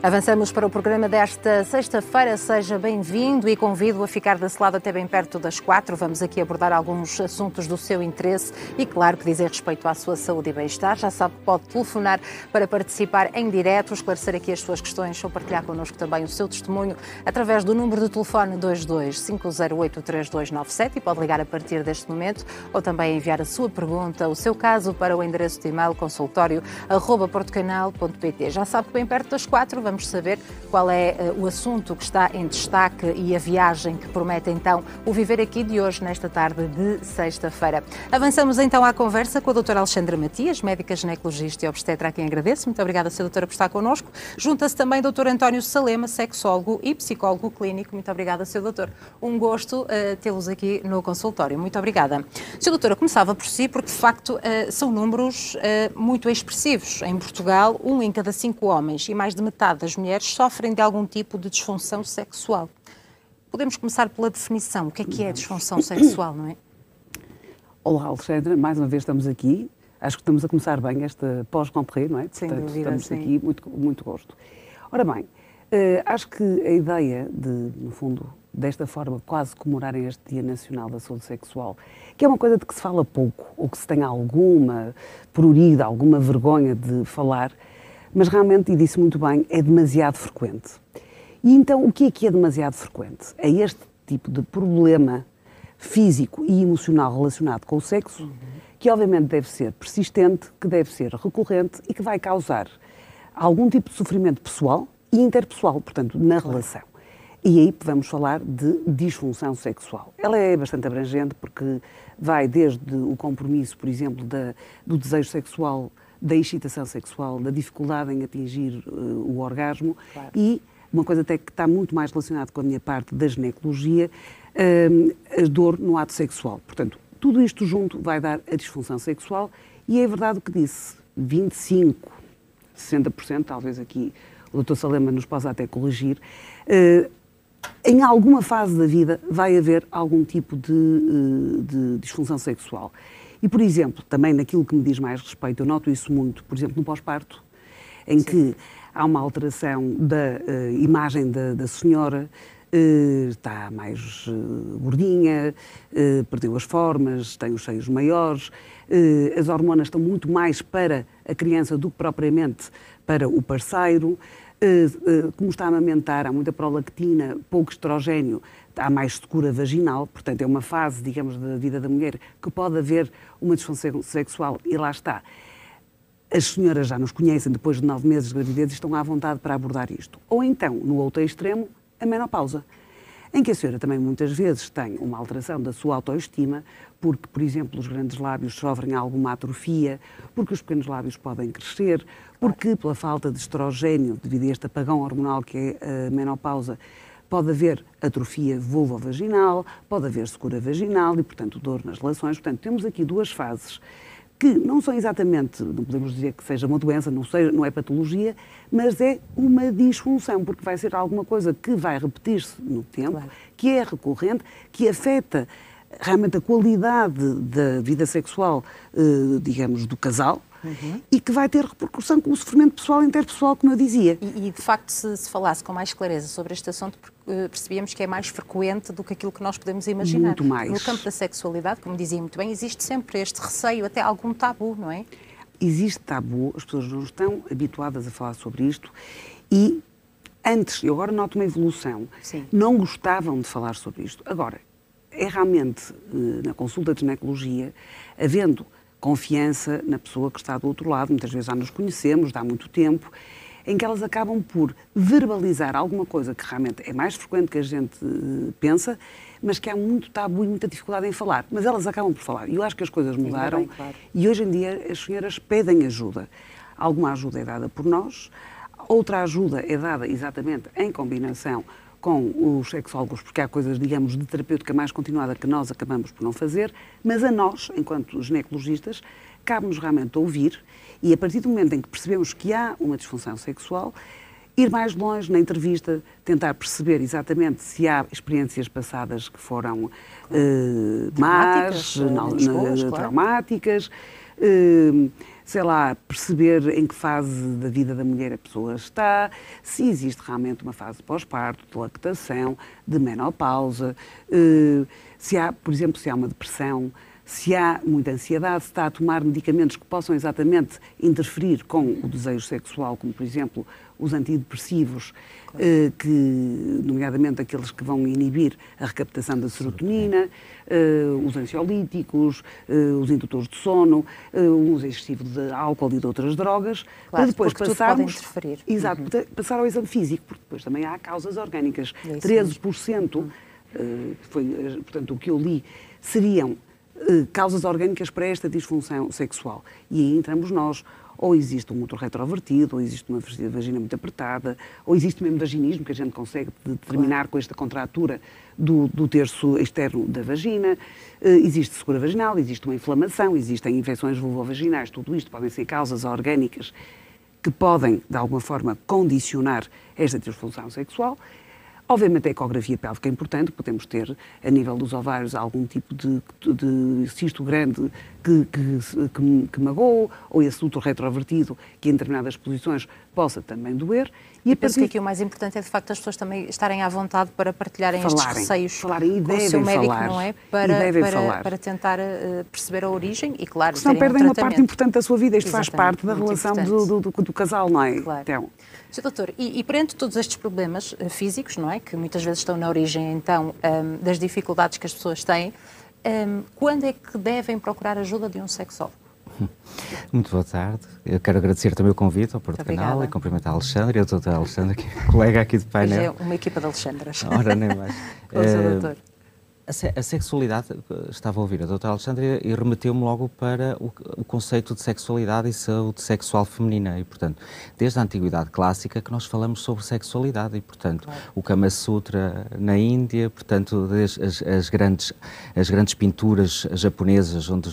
Avançamos para o programa desta sexta-feira. Seja bem-vindo e convido a ficar desse lado até bem perto das 4. Vamos aqui abordar alguns assuntos do seu interesse e, claro, que dizem respeito à sua saúde e bem-estar. Já sabe que pode telefonar para participar em direto, esclarecer aqui as suas questões ou partilhar connosco também o seu testemunho através do número de telefone 22 508 3297 e pode ligar a partir deste momento ou também enviar a sua pergunta, o seu caso, para o endereço de e-mail consultório@portucanal.pt. Já sabe que bem perto das 4 vamos saber qual é o assunto que está em destaque e a viagem que promete então o Viver Aqui de hoje, nesta tarde de sexta-feira. Avançamos então à conversa com a doutora Alexandra Matias, médica ginecologista e obstetra, a quem agradeço. Muito obrigada, Sra. Doutora, por estar connosco. Junta-se também o doutor António Salema, sexólogo e psicólogo clínico. Muito obrigada, Sr. Doutor. Um gosto tê-los aqui no consultório. Muito obrigada. Sra. Doutora, começava por si, porque de facto são números muito expressivos. Em Portugal, 1 em cada 5 homens e mais de metade das mulheres sofrem de algum tipo de disfunção sexual. Podemos começar pela definição. O que é disfunção sexual, não é? Olá, Alexandra. Mais uma vez estamos aqui. Acho que estamos a começar bem esta pós-contrée, não é? Sem Portanto, dúvida, estamos sim. aqui, muito gosto. Ora bem, acho que a ideia de, no fundo, desta forma, quase comemorarem este Dia Nacional da Saúde Sexual, que é uma coisa de que se fala pouco, ou que se tem alguma prurida, alguma vergonha de falar, mas realmente, e disse muito bem, é demasiado frequente. E então, o que é demasiado frequente? É este tipo de problema físico e emocional relacionado com o sexo, que obviamente deve ser persistente, que deve ser recorrente e que vai causar algum tipo de sofrimento pessoal e interpessoal, portanto, na relação. E aí vamos falar de disfunção sexual. Ela é bastante abrangente porque vai desde o compromisso, por exemplo, do desejo sexual, da excitação sexual, da dificuldade em atingir o orgasmo, claro. E uma coisa até que está muito mais relacionada com a minha parte da ginecologia, a dor no ato sexual. Portanto, tudo isto junto vai dar a disfunção sexual e é verdade o que disse, 25, 60%, talvez aqui o Dr. Salema nos possa até corrigir, em alguma fase da vida vai haver algum tipo de disfunção sexual. E, por exemplo, também naquilo que me diz mais respeito, eu noto isso muito, por exemplo, no pós-parto, em Sim. que há uma alteração da imagem da senhora, está mais gordinha, perdeu as formas, tem os seios maiores, as hormonas estão muito mais para a criança do que propriamente para o parceiro, como está a amamentar, há muita prolactina, pouco estrogénio, há mais secura vaginal, portanto é uma fase, digamos, da vida da mulher que pode haver uma disfunção sexual e lá está. As senhoras já nos conhecem depois de 9 meses de gravidez e estão à vontade para abordar isto. Ou então, no outro extremo, a menopausa, em que a senhora também muitas vezes tem uma alteração da sua autoestima, porque, por exemplo, os grandes lábios sofrem alguma atrofia, porque os pequenos lábios podem crescer, porque pela falta de estrogénio, devido a este apagão hormonal que é a menopausa, pode haver atrofia vulvovaginal, pode haver secura vaginal e, portanto, dor nas relações. Portanto, temos aqui duas fases que não são exatamente, não podemos dizer que seja uma doença, não é patologia, mas é uma disfunção, porque vai ser alguma coisa que vai repetir-se no tempo, claro. Que é recorrente, que afeta realmente a qualidade da vida sexual, digamos, do casal, e que vai ter repercussão com o sofrimento pessoal e interpessoal, como eu dizia. E de facto, se falasse com mais clareza sobre este assunto, percebíamos que é mais frequente do que aquilo que nós podemos imaginar. Muito mais. No campo da sexualidade, como dizia muito bem, existe sempre este receio, até algum tabu, não é? Existe tabu, as pessoas não estão habituadas a falar sobre isto e antes, eu agora noto uma evolução, Sim. não gostavam de falar sobre isto. Agora, é realmente, na consulta de ginecologia, havendo confiança na pessoa que está do outro lado, muitas vezes já nos conhecemos, há muito tempo, em que elas acabam por verbalizar alguma coisa que realmente é mais frequente que a gente pensa, mas que há muito tabu e muita dificuldade em falar. Mas elas acabam por falar. E eu acho que as coisas mudaram. Bem, claro. E hoje em dia as senhoras pedem ajuda. Alguma ajuda é dada por nós, outra ajuda é dada exatamente em combinação com os sexólogos, porque há coisas, digamos, de terapêutica mais continuada que nós acabamos por não fazer, mas a nós, enquanto ginecologistas, cabe-nos realmente ouvir e, a partir do momento em que percebemos que há uma disfunção sexual, ir mais longe na entrevista, tentar perceber exatamente se há experiências passadas que foram más, traumáticas, sei lá, perceber em que fase da vida da mulher a pessoa está, se existe realmente uma fase pós-parto, de lactação, de menopausa, se há, por exemplo, se há uma depressão, se há muita ansiedade, se está a tomar medicamentos que possam exatamente interferir com o desejo sexual, como, por exemplo, os antidepressivos, que, nomeadamente aqueles que vão inibir a recaptação da serotonina, os ansiolíticos, os indutores de sono, o uso excessivo de álcool e de outras drogas, para depois passarmos, interferir. Exato, passar ao exame físico, porque depois também há causas orgânicas. 13%, portanto, o que eu li, seriam causas orgânicas para esta disfunção sexual. E aí entramos nós. Ou existe um útero retrovertido, ou existe uma vagina muito apertada, ou existe mesmo vaginismo, que a gente consegue determinar com esta contratura do terço externo da vagina. Existe secura vaginal, existe uma inflamação, existem infecções vulvovaginais. Tudo isto podem ser causas orgânicas que podem, de alguma forma, condicionar esta disfunção sexual. Obviamente a ecografia pélvica é importante, podemos ter a nível dos ovários algum tipo de cisto grande que magoou, ou esse útero retrovertido que em determinadas posições possa também doer. E penso que aqui o mais importante é de facto as pessoas também estarem à vontade para partilharem estes receios falarem, com o seu médico, não é? Para tentar perceber a origem e, claro, senão perdem uma parte importante da sua vida. Isto faz parte da relação do casal, não é? Claro. Então, Sr. Doutor, e perante todos estes problemas físicos, não é? Que muitas vezes estão na origem, então, das dificuldades que as pessoas têm, quando é que devem procurar ajuda de um sexólogo? Muito boa tarde. Eu quero agradecer também o convite ao Porto Canal e cumprimentar a Alexandre e a doutora Alexandre, colega aqui de painel. É uma equipa de Alexandras. Ora, nem mais. Doutor. A sexualidade, estava a ouvir a doutora Alexandre e remeteu-me logo para o conceito de sexualidade e saúde sexual feminina e, portanto, desde a antiguidade clássica que nós falamos sobre sexualidade e, portanto, o Kama Sutra na Índia, portanto, as grandes pinturas japonesas onde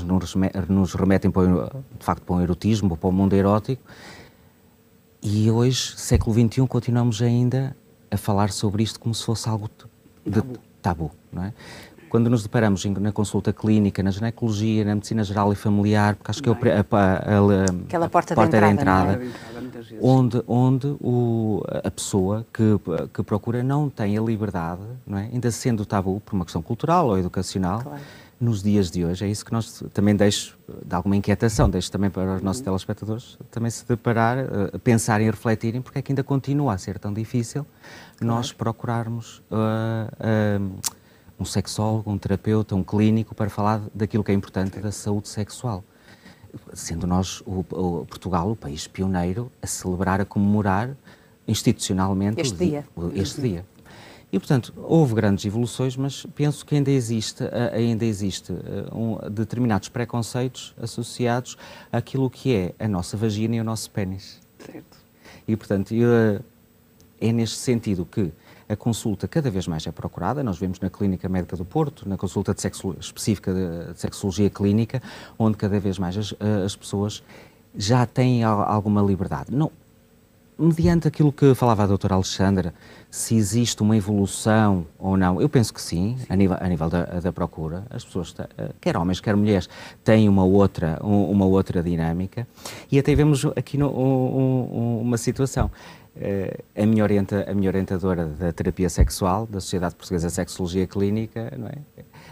nos remetem, de facto, para um erotismo, para o mundo erótico, e hoje, século XXI, continuamos ainda a falar sobre isto como se fosse algo de tabu, não é? Quando nos deparamos na consulta clínica, na ginecologia, na medicina geral e familiar, porque acho que é aquela porta de entrada, onde a pessoa que procura não tem a liberdade, não é? Ainda sendo tabu por uma questão cultural ou educacional, nos dias de hoje, é isso que nós também deixo de alguma inquietação, deixo também para os nossos telespectadores também se deparar, pensarem e refletirem porque é que ainda continua a ser tão difícil nós procurarmos um sexólogo, um terapeuta, um clínico para falar daquilo que é importante da saúde sexual. Sendo nós, Portugal, o país pioneiro a celebrar, a comemorar institucionalmente este dia. E, portanto, houve grandes evoluções, mas penso que ainda existe determinados preconceitos associados àquilo que é a nossa vagina e o nosso pênis. Certo. E, portanto, é neste sentido que a consulta cada vez mais é procurada. Nós vemos na Clínica Médica do Porto, na consulta específica de sexologia clínica, onde cada vez mais as pessoas já têm alguma liberdade. Não, mediante aquilo que falava a doutora Alexandra, se existe uma evolução ou não, eu penso que sim, a nível da procura. As pessoas, quer homens, quer mulheres, têm uma outra dinâmica. E até vemos aqui uma situação. A minha orientadora da terapia sexual, da Sociedade Portuguesa de Sexologia Clínica, não é?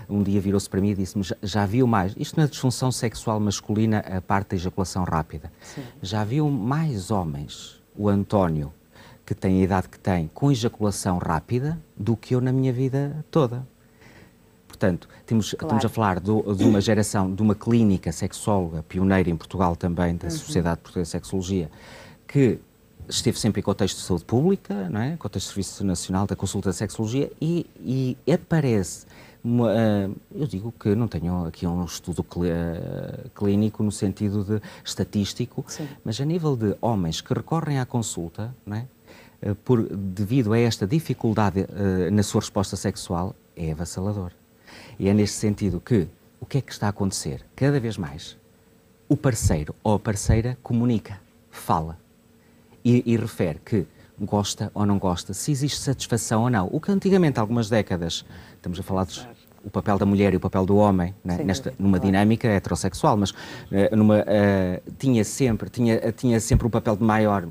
Um dia virou-se para mim e disse-me, já viu mais, isto na disfunção sexual masculina, a parte da ejaculação rápida, sim, já viu mais homens, o António, que tem a idade que tem, com ejaculação rápida, do que eu na minha vida toda. Portanto, estamos a falar de uma geração, de uma clínica sexóloga pioneira em Portugal também, da Sociedade Portuguesa de Sexologia, que esteve sempre em contexto de saúde pública, não é? Contexto de Serviço Nacional da Consulta de Sexologia e aparece, eu digo que não tenho aqui um estudo clínico no sentido estatístico, sim, mas a nível de homens que recorrem à consulta, não é? Devido a esta dificuldade na sua resposta sexual, é avassalador. E é neste sentido que o que é que está a acontecer? Cada vez mais o parceiro ou a parceira comunica, fala. E refere que gosta ou não gosta, se existe satisfação ou não. O que antigamente, há algumas décadas, estamos a falar o papel da mulher e o papel do homem, né, numa dinâmica heterossexual, mas tinha sempre um papel de maior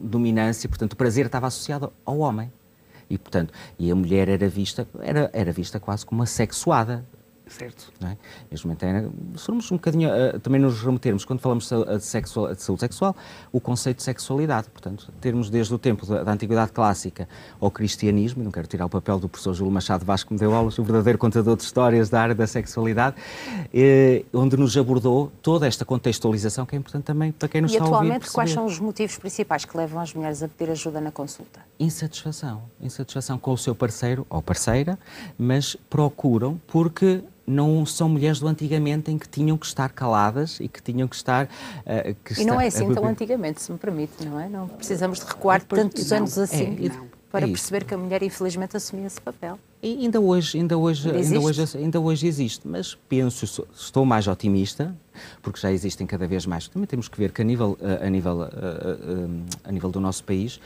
dominância, portanto o prazer estava associado ao homem. E, portanto, a mulher era vista quase como uma sexuada. Certo. Não é? Mesmo até, se formos um bocadinho, também nos remetermos, quando falamos de saúde sexual, o conceito de sexualidade. Portanto, termos desde o tempo da Antiguidade Clássica ao cristianismo, e não quero tirar o papel do professor Júlio Machado Vasco, que me deu aulas, o verdadeiro contador de histórias da área da sexualidade, onde nos abordou toda esta contextualização que é importante também para quem nos está a ouvir. E atualmente, quais são os motivos principais que levam as mulheres a pedir ajuda na consulta? Insatisfação com o seu parceiro ou parceira, mas procuram porque não são mulheres do antigamente em que tinham que estar caladas e que tinham que estar... e não é assim tão antigamente, se me permite, não é? Não precisamos de recuar tantos anos assim para perceber que a mulher infelizmente assumia esse papel. E ainda hoje existe, mas estou mais otimista, porque já existem cada vez mais. Também temos que ver que a nível do nosso país,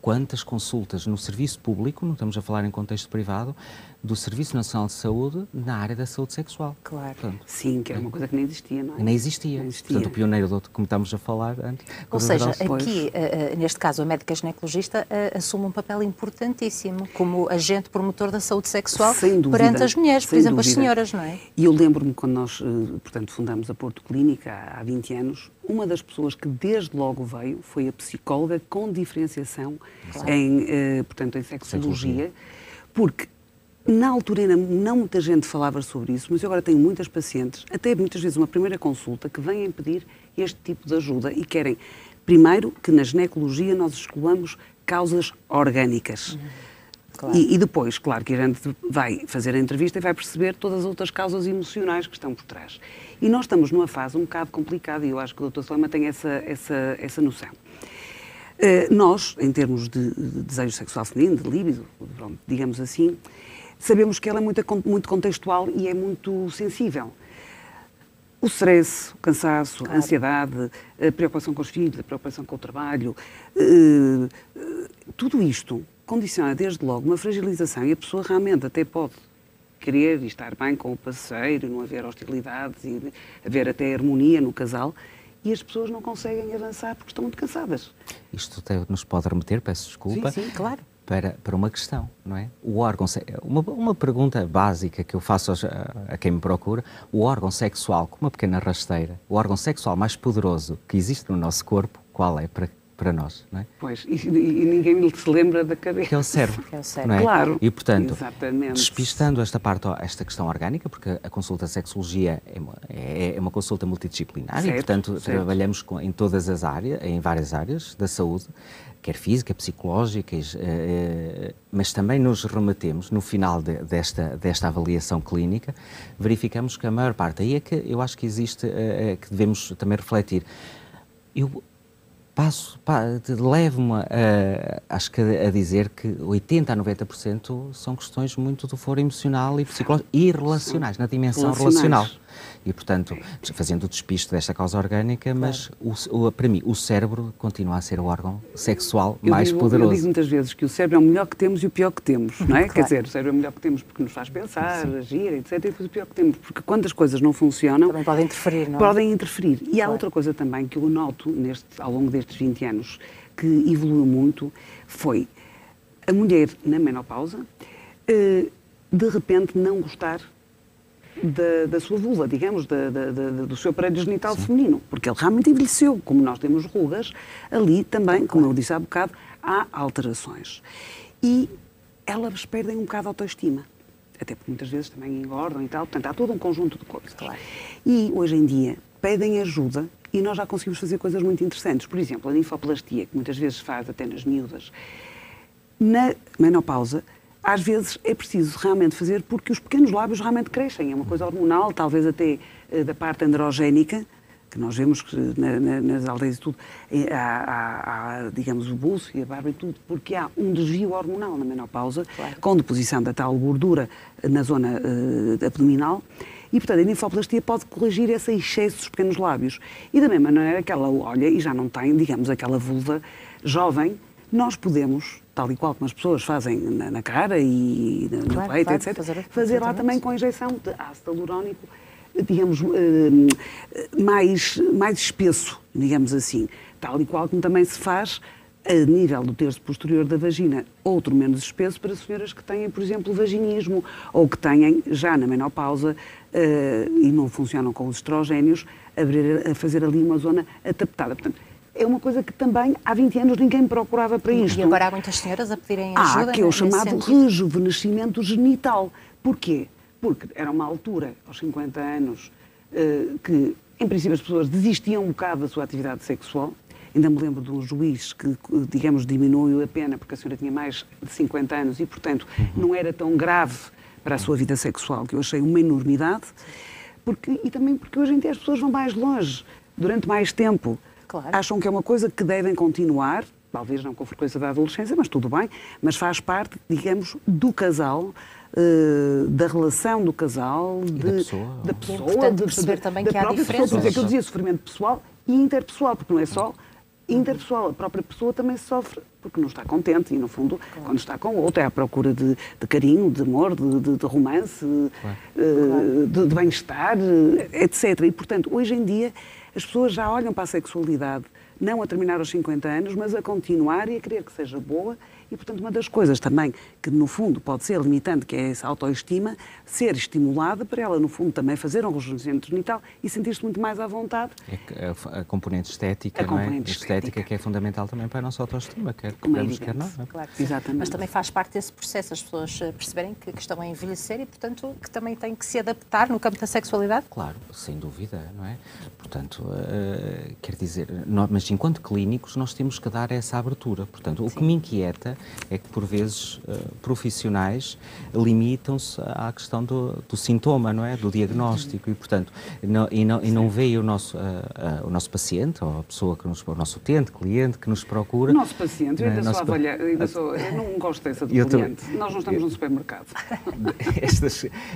quantas consultas no serviço público, não estamos a falar em contexto privado, do Serviço Nacional de Saúde na área da saúde sexual. Claro. Portanto, sim, que era uma coisa que nem existia, não é? Nem existia. Portanto, o pioneiro, como estamos a falar antes... Ou seja, aqui, neste caso, a médica ginecologista assume um papel importantíssimo como agente promotor da saúde sexual perante as mulheres, por exemplo, as senhoras, não é? E eu lembro-me quando nós, portanto, fundámos a Porto Clínica há 20 anos, uma das pessoas que desde logo veio foi a psicóloga com diferenciação em sexologia, porque na altura ainda não muita gente falava sobre isso, mas eu agora tenho muitas pacientes, até muitas vezes uma primeira consulta, que vêm pedir este tipo de ajuda e querem, primeiro, que na ginecologia nós excluamos causas orgânicas. Claro. E depois, claro, que a gente vai fazer a entrevista e vai perceber todas as outras causas emocionais que estão por trás. E nós estamos numa fase um bocado complicada e eu acho que o Dr. Salema tem essa noção. Nós, em termos de desejo sexual feminino, de líbido, digamos assim, sabemos que ela é muito contextual e é muito sensível. O stress, o cansaço, a ansiedade, a preocupação com os filhos, a preocupação com o trabalho, tudo isto condiciona desde logo uma fragilização e a pessoa realmente até pode querer estar bem com o parceiro, não haver hostilidades e haver até harmonia no casal e as pessoas não conseguem avançar porque estão muito cansadas. Isto até nos pode remeter, peço desculpa. Sim, claro. Para uma questão, não é? O órgão, uma pergunta básica que eu faço a quem me procura, o órgão sexual, com uma pequena rasteira, o órgão sexual mais poderoso que existe no nosso corpo, qual é para nós, não é? Pois, e ninguém se lembra da cabeça. Que é o cérebro. Não é? Claro. E, portanto, exatamente. Despistando esta questão orgânica, porque a consulta de sexologia é uma consulta multidisciplinar e, portanto, trabalhamos em todas as áreas, em várias áreas da saúde, quer física, psicológica, mas também nos remetemos, no final desta avaliação clínica, verificamos que a maior parte, aí é que eu acho que existe, que devemos também refletir. Levo-me acho que a dizer que 80% a 90% são questões muito do foro emocional e psicológico e relacionais, na dimensão relacional. E, portanto, fazendo o despiste desta causa orgânica, mas para mim o cérebro continua a ser o órgão sexual mais poderoso. Eu digo muitas vezes que o cérebro é o melhor que temos e o pior que temos, não é? Claro. Quer dizer, o cérebro é o melhor que temos porque nos faz pensar, agir, etc. E depois o pior que temos, porque quando as coisas não funcionam... Também podem interferir, não é? Podem interferir. E há outra coisa também que eu noto ao longo destes 20 anos que evoluiu muito, foi a mulher na menopausa de repente não gostar da sua vulva, digamos, do seu aparelho genital feminino, porque ele realmente envelheceu. Como nós temos rugas, ali também, como eu disse há bocado, há alterações. E elas perdem um bocado a autoestima, até porque muitas vezes também engordam e tal, portanto há todo um conjunto de coisas. Claro. E hoje em dia pedem ajuda e nós já conseguimos fazer coisas muito interessantes. Por exemplo, a ninfoplastia, que muitas vezes faz até nas miúdas, na menopausa, às vezes é preciso realmente fazer porque os pequenos lábios realmente crescem. É uma coisa hormonal, talvez até da parte androgénica, que nós vemos que nas aldeias e tudo, há, digamos, o buço e a barba e tudo, porque há um desvio hormonal na menopausa, claro, com deposição da tal gordura na zona abdominal. E, portanto, a ninfoplastia pode corrigir esse excesso dos pequenos lábios. E da mesma maneira que ela olha e já não tem, digamos, aquela vulva jovem, nós podemos, tal e qual como as pessoas fazem na cara e no peito, etc., fazer lá também com injeção de ácido hialurónico, digamos, mais espesso, digamos assim, tal e qual como também se faz a nível do terço posterior da vagina, outro menos espesso para senhoras que têm, por exemplo, vaginismo ou que têm, já na menopausa, e não funcionam com os estrogénios, a fazer ali uma zona atapetada. Portanto, é uma coisa que também há 20 anos ninguém procurava para isto. E agora há muitas senhoras a pedirem ajuda. Que é o chamado rejuvenescimento genital. Porquê? Porque era uma altura, aos 50 anos, que, em princípio, as pessoas desistiam um bocado da sua atividade sexual. Ainda me lembro de um juiz que, digamos, diminuiu a pena porque a senhora tinha mais de 50 anos e, portanto, não era tão grave para a sua vida sexual, que eu achei uma enormidade. E também porque hoje em dia as pessoas vão mais longe, durante mais tempo. Claro. Acham que é uma coisa que devem continuar, talvez não com a frequência da adolescência, mas tudo bem, mas faz parte, digamos, do casal, da relação do casal, da pessoa. Da pessoa, importante perceber também que há diferenças. Por isso é que eu dizia sofrimento pessoal e interpessoal, porque não é só interpessoal, a própria pessoa também sofre porque não está contente e, no fundo, quando está com o outro, é à procura de carinho, de amor, de romance, de bem-estar, etc. E, portanto, hoje em dia, as pessoas já olham para a sexualidade não a terminar aos 50 anos, mas a continuar e a querer que seja boa. E, portanto, uma das coisas também que, no fundo, pode ser limitante, que é essa autoestima, ser estimulada para ela, no fundo, também fazer um rejuvenescimento genital e sentir-se muito mais à vontade. A componente estética, não é? A estética que é fundamental também para a nossa autoestima, quer queremos, quer não. Claro, exatamente. Mas também faz parte desse processo, as pessoas perceberem que estão a envelhecer e, portanto, que também têm que se adaptar no campo da sexualidade. Claro, sem dúvida, não é? Portanto, quer dizer, mas enquanto clínicos nós temos que dar essa abertura. Portanto, o que me inquieta é que, por vezes, profissionais limitam-se à questão do sintoma, não é? Do diagnóstico e, portanto, não veem o nosso paciente, ou a pessoa o nosso utente, cliente, que nos procura. O nosso paciente, eu ainda eu não gosto dessa do cliente. Nós não estamos no supermercado.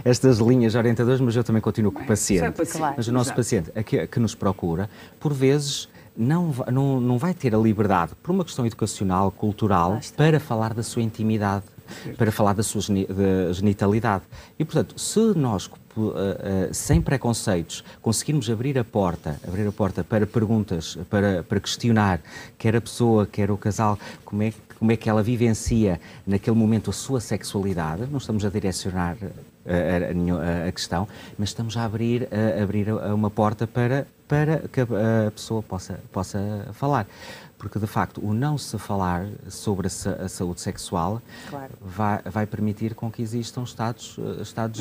Estas linhas orientadoras, mas eu também continuo com o paciente. Claro. Mas o nosso paciente, que nos procura, por vezes, não vai ter a liberdade, por uma questão educacional, cultural, para falar da sua intimidade, para falar da sua genitalidade. E, portanto, se nós, sem preconceitos, conseguirmos abrir a porta para perguntas, para questionar, quer a pessoa, quer o casal, como é que ela vivencia naquele momento a sua sexualidade, não estamos a direcionar a questão, mas estamos a abrir uma porta para que a pessoa possa falar. Porque, de facto, o não se falar sobre a saúde sexual vai permitir com que existam estados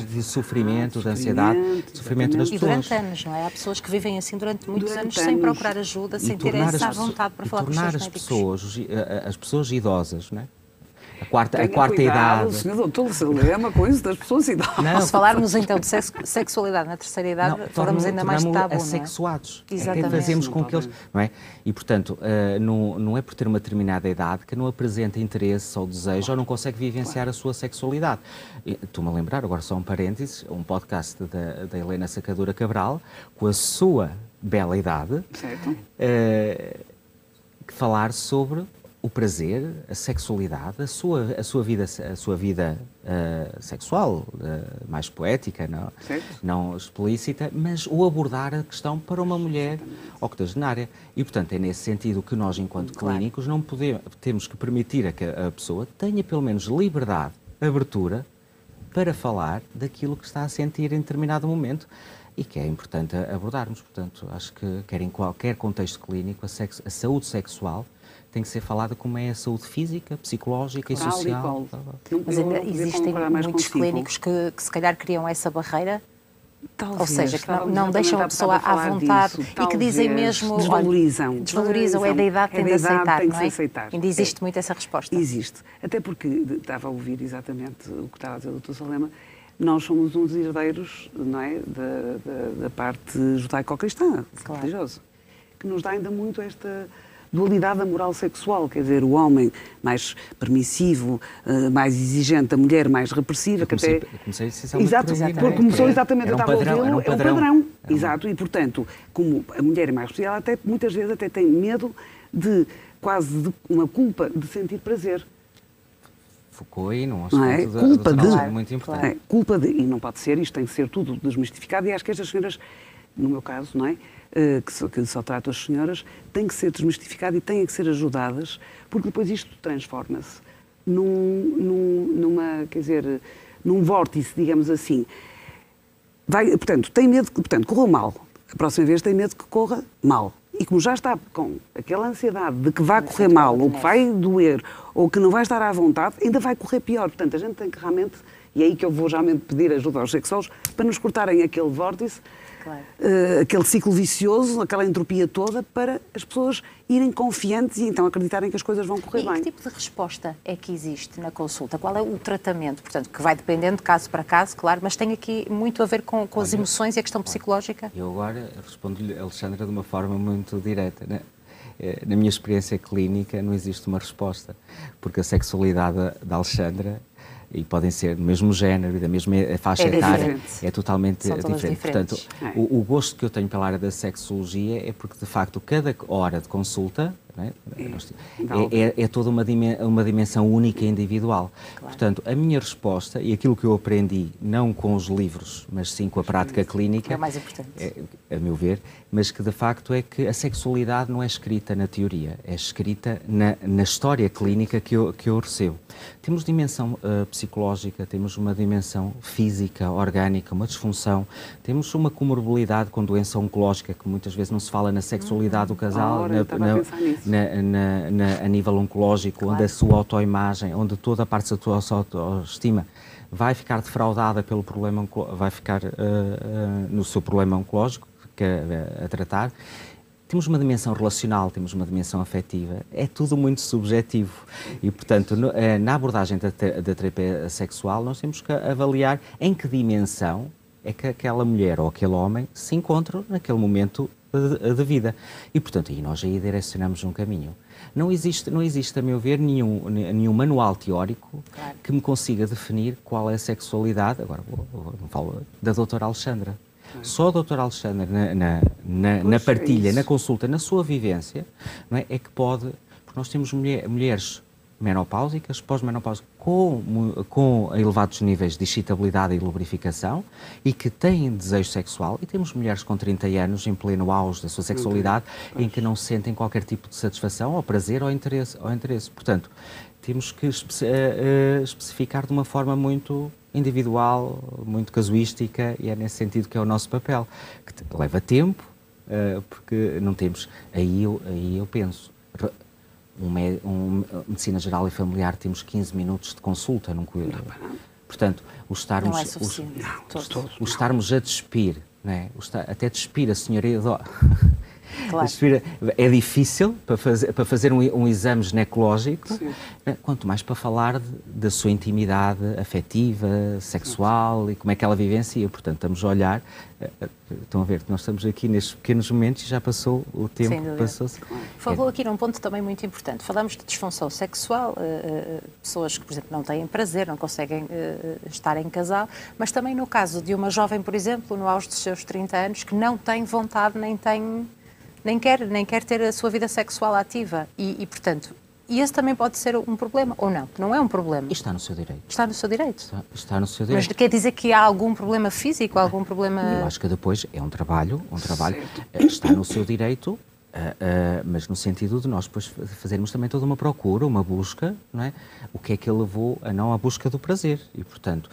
de sofrimento, de ansiedade, de sofrimento nas pessoas. E durante anos, não é? Há pessoas que vivem assim durante muitos anos sem procurar ajuda, sem ter essa vontade para falar com os seus médicos. As pessoas idosas, não é? A quarta idade. Senhor doutor, é uma coisa das pessoas idosas. Se falarmos então de sexualidade na terceira idade, falamos ainda mais de tabu, assexuados. Exatamente. Até fazemos com que eles... Não é? E, portanto, não é por ter uma determinada idade que não apresenta interesse ou desejo ou não consegue vivenciar a sua sexualidade. Estou-me a lembrar, agora só um parênteses, um podcast da Helena Sacadura Cabral, com a sua bela idade, falar sobre o prazer, a sexualidade, a sua vida sexual, mais poética, não explícita, mas o abordar a questão para uma mulher octogenária. E, portanto, é nesse sentido que nós, enquanto clínicos, não temos que permitir a que a pessoa tenha pelo menos liberdade, abertura, para falar daquilo que está a sentir em determinado momento e que é importante abordarmos. Portanto, acho que, quer em qualquer contexto clínico, a saúde sexual tem que ser falada como é a saúde física, psicológica e social. Mas ainda existem muitos clínicos que se calhar criam essa barreira, ou seja, que não deixam a pessoa à vontade e que dizem mesmo... Desvalorizam, é da idade, tem de aceitar, não é? Ainda existe muito essa resposta. Existe. Até porque, estava a ouvir exatamente o que estava a dizer o Dr. Salema, nós somos uns herdeiros, não é, da parte judaico-cristã, religiosa, que nos dá ainda muito esta dualidade da moral sexual, quer dizer, o homem mais permissivo, mais exigente, a mulher mais repressiva. Porque começou exatamente, eu estava a ouvi-lo, é um padrão. Exato, e portanto, como a mulher é mais repressiva, ela muitas vezes até tem medo de quase uma culpa de sentir prazer. Focou aí num Não é? assunto Culpa de, muito importante. é, culpa de, e não pode ser isto, tem que ser tudo desmistificado, e acho que estas senhoras, no meu caso, não é? Que só trato as senhoras, têm que ser desmistificadas e têm que ser ajudadas, porque depois isto transforma-se num vórtice, digamos assim. Portanto, tem medo que corra mal. A próxima vez tem medo que corra mal. E como já está com aquela ansiedade de que vai correr mal, ou que vai doer, ou que não vai estar à vontade, ainda vai correr pior. Portanto, a gente tem que realmente, e é aí que eu vou realmente pedir ajuda aos sexólogos, para nos cortarem aquele vórtice, claro, aquele ciclo vicioso, aquela entropia toda, para as pessoas irem confiantes e então acreditarem que as coisas vão correr bem. E que tipo de resposta é que existe na consulta? Qual é o tratamento? Portanto, que vai dependendo de caso para caso, claro, mas tem aqui muito a ver com as emoções e a questão psicológica? Eu agora respondo-lhe, Alexandra, de uma forma muito direta, né? Na minha experiência clínica não existe uma resposta, porque a sexualidade da Alexandra, e podem ser do mesmo género e da mesma faixa etária, é totalmente diferente. Portanto, o gosto que eu tenho pela área da sexologia é porque, de facto, cada hora de consulta, não é toda uma dimensão única e individual. Claro. Portanto, a minha resposta, e aquilo que eu aprendi, não com os livros, mas sim com a prática clínica, é mais importante, a meu ver, mas que de facto é que a sexualidade não é escrita na teoria, é escrita na história clínica que eu recebo. Temos dimensão psicológica, temos uma dimensão física, orgânica, uma disfunção, temos uma comorbilidade com doença oncológica, que muitas vezes não se fala na sexualidade do casal, a nível oncológico, claro, onde a sua autoimagem, onde toda a parte da sua autoestima vai ficar defraudada pelo problema, vai ficar no seu problema oncológico que a tratar. Temos uma dimensão relacional, temos uma dimensão afetiva, é tudo muito subjetivo e, portanto, na abordagem da terapia sexual nós temos que avaliar em que dimensão é que aquela mulher ou aquele homem se encontra naquele momento de vida. E, portanto, aí nós aí direcionamos um caminho. Não existe, a meu ver, nenhum manual teórico, claro, que me consiga definir qual é a sexualidade, agora não falo da doutora Alexandra. Só a doutora Alexandra, na partilha, na consulta, na sua vivência, não é que pode... Porque nós temos mulheres menopáusicas, pós-menopáusicas, com elevados níveis de excitabilidade e lubrificação e que têm desejo sexual, e temos mulheres com 30 anos em pleno auge da sua sexualidade em que não sentem qualquer tipo de satisfação ou prazer ou interesse. Portanto, temos que especificar de uma forma muito individual, muito casuística, e é nesse sentido que é o nosso papel, que leva tempo, porque não temos... Aí eu penso... medicina geral e familiar temos 15 minutos de consulta num cuidado. Portanto, não é suficiente. O estarmos a despir, não é? Até despir a senhora idosa. Claro. É difícil para fazer um exame ginecológico, quanto mais para falar da sua intimidade afetiva, sexual e como é que ela vivencia. Portanto, estamos a olhar, estão a ver que nós estamos aqui nestes pequenos momentos e já passou o tempo. Passou-se. Falou aqui num ponto também muito importante. Falamos de disfunção sexual, pessoas que, por exemplo, não têm prazer, não conseguem estar em casal, mas também no caso de uma jovem, por exemplo, no auge dos seus 30 anos, que não tem vontade, nem quer ter a sua vida sexual ativa e, portanto, esse também pode ser um problema, ou não? Não é um problema. E está no seu direito. Está no seu direito? Está no seu direito. Mas quer dizer que há algum problema físico, algum problema... Eu acho que depois é um trabalho, está no seu direito, mas no sentido de nós depois fazermos também toda uma procura, uma busca, não é? O que é que ele levou a não à busca do prazer e, portanto,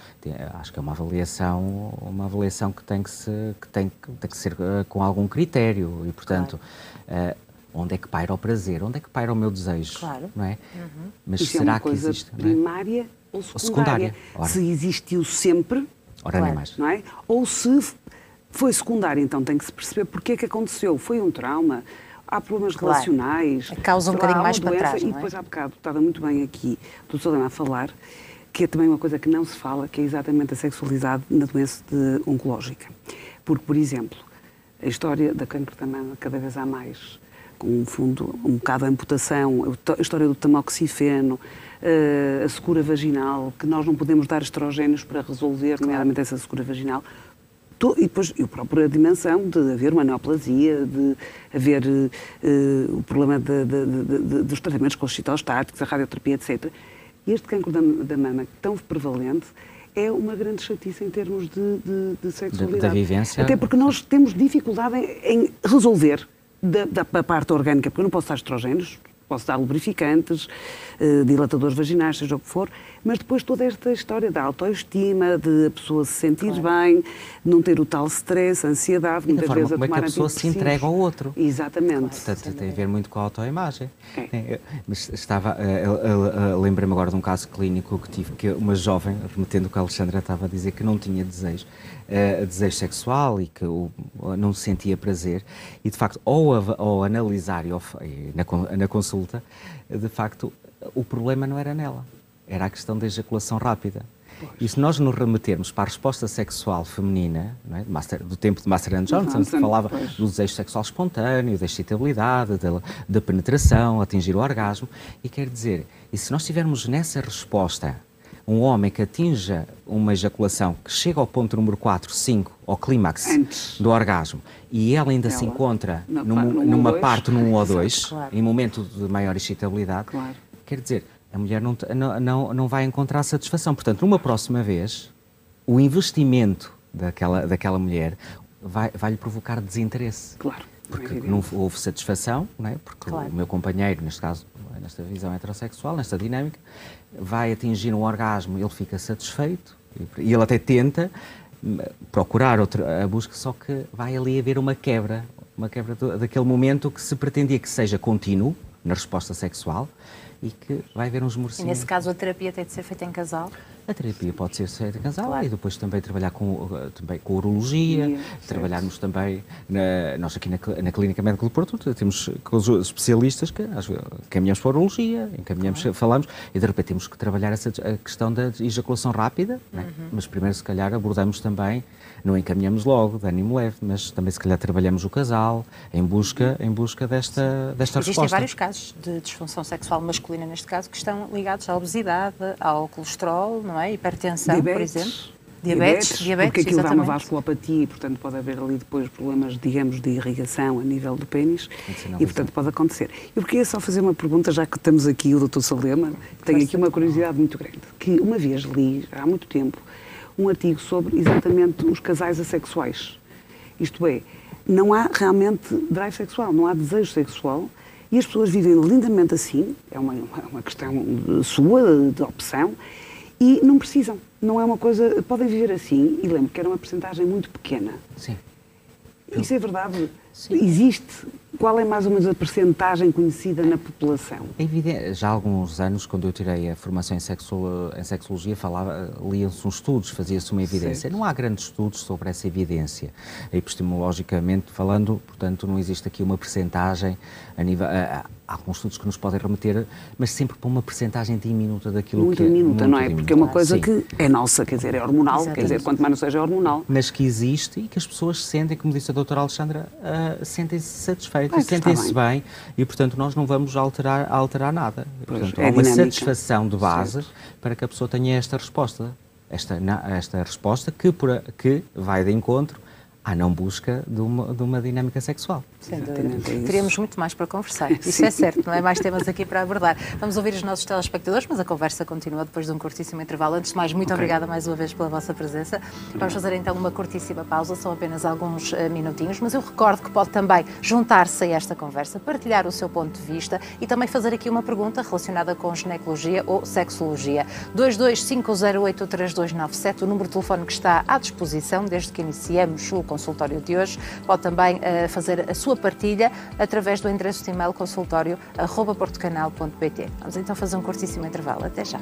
acho que é uma avaliação que tem que ser com algum critério e, portanto, claro, onde é que paira o prazer, onde é que paira o meu desejo, claro, não é? Uhum. Mas isso será é uma coisa que existe primária ou secundária? Se existiu sempre, ora, nem mais, não é? Ou se foi secundária, então tem que se perceber porque é que aconteceu, foi um trauma. Há problemas relacionais. A causa um bocadinho mais para trás, não é? E depois há bocado, estava muito bem aqui o doutor Helena a falar, que é também uma coisa que não se fala, que é exatamente a sexualidade na doença oncológica. Porque, por exemplo, a história da cancro da mama, cada vez há mais, com um bocado a amputação, a história do tamoxifeno, a secura vaginal, que nós não podemos dar estrogénios para resolver, nomeadamente essa secura vaginal, E depois a própria dimensão de haver uma neoplasia, de haver o problema dos tratamentos com os citostáticos, a radioterapia, etc. Este cancro da mama, tão prevalente, é uma grande chatice em termos de sexualidade. Da vivência. Até porque nós temos dificuldade em resolver da parte orgânica, porque eu não posso dar estrogénios, posso dar lubrificantes, dilatadores vaginais, seja o que for, mas depois toda esta história da autoestima, de a pessoa se sentir bem, não ter o tal stress, a ansiedade, muitas vezes a tomar como é que a pessoa se entrega ao outro. Exatamente. Portanto, tem a ver muito com a autoimagem. É. Mas lembrei-me agora de um caso clínico que tive, que uma jovem, remetendo o que a Alexandra estava a dizer, que não tinha desejo sexual e que não sentia prazer, e de facto, ao analisar na consulta, de facto, o problema não era nela, era a questão da ejaculação rápida. Pois. E se nós nos remetermos para a resposta sexual feminina, não é? Do tempo de Master and Johnson, que falava do desejo sexual espontâneo, da excitabilidade, da penetração, atingir o orgasmo, e quer dizer, e se nós tivermos nessa resposta um homem que atinja uma ejaculação que chega ao ponto número 4, 5, ao clímax do orgasmo, e ela ainda se encontra numa parte, num 1 ou 2, em momento de maior excitabilidade, quer dizer, a mulher não vai encontrar satisfação. Portanto, numa próxima vez, o investimento daquela mulher vai-lhe provocar desinteresse. Claro. Porque não houve satisfação, não é? Porque o meu companheiro, neste caso, nesta visão heterossexual, nesta dinâmica, vai atingir um orgasmo, ele fica satisfeito e ele até tenta procurar a busca, só que vai ali haver uma quebra daquele momento que se pretendia que seja contínuo na resposta sexual e que vai haver uns esmorecimento. E nesse caso a terapia tem de ser feita em casal? A terapia pode ser feita em casal e depois também trabalhar com urologia, trabalharmos também, nós aqui na Clínica Médica do Porto, temos os especialistas que encaminhamos para a urologia, falamos, e de repente temos que trabalhar a questão da ejaculação rápida, né? Mas primeiro se calhar abordamos também, não encaminhamos logo, de ânimo leve, mas também se calhar trabalhamos o casal em busca desta resposta. Existem vários casos de disfunção sexual masculina, neste caso, que estão ligados à obesidade, ao colesterol, não é? Hipertensão, por exemplo. Diabetes, porque aquilo dá uma vasculopatia e, portanto, pode haver ali depois problemas, digamos, de irrigação a nível do pênis e, portanto, pode acontecer. Eu queria só fazer uma pergunta, já que temos aqui o Dr. Salema, tenho aqui uma curiosidade muito grande, que uma vez li, há muito tempo, um artigo sobre exatamente os casais assexuais. Isto é, não há realmente drive sexual, não há desejo sexual e as pessoas vivem lindamente assim, é uma questão sua, de opção, e não precisam. Não é uma coisa... Podem viver assim, e lembro que era uma percentagem muito pequena. Sim. Isso é verdade? Sim. Existe? Qual é mais ou menos a percentagem conhecida na população? É evidente, já há alguns anos, quando eu tirei a formação em sexologia, liam-se uns estudos, fazia-se uma evidência. Certo. Não há grandes estudos sobre essa evidência. Epistemologicamente falando, portanto, não existe aqui uma percentagem a nível... Há alguns estudos que nos podem remeter, mas sempre para uma percentagem diminuta daquilo muito que é. Diminuta, não é? Porque é uma coisa que é nossa, quer dizer, é hormonal, Exatamente. Quer dizer, quanto mais não seja hormonal. Mas que existe e que as pessoas sentem, como disse a doutora Alexandra, sentem-se satisfeitas, sentem-se bem e, portanto, nós não vamos alterar nada. Pois, portanto, há uma satisfação de base para que a pessoa tenha esta resposta. Esta resposta que vai de encontro à não busca de uma dinâmica sexual. Sem dúvida. Teríamos muito mais para conversar, isso é certo, não é? Mais temas aqui para abordar. Vamos ouvir os nossos telespectadores, mas a conversa continua depois de um curtíssimo intervalo. Antes de mais, muito obrigada mais uma vez pela vossa presença. Vamos fazer então uma curtíssima pausa, são apenas alguns minutinhos, mas eu recordo que pode também juntar-se a esta conversa, partilhar o seu ponto de vista e também fazer aqui uma pergunta relacionada com ginecologia ou sexologia. 225083297, o número de telefone que está à disposição desde que iniciamos o consultório de hoje. Pode também fazer a sua partilha através do endereço de e-mail consultório@portocanal.pt. Vamos então fazer um curtíssimo intervalo. Até já.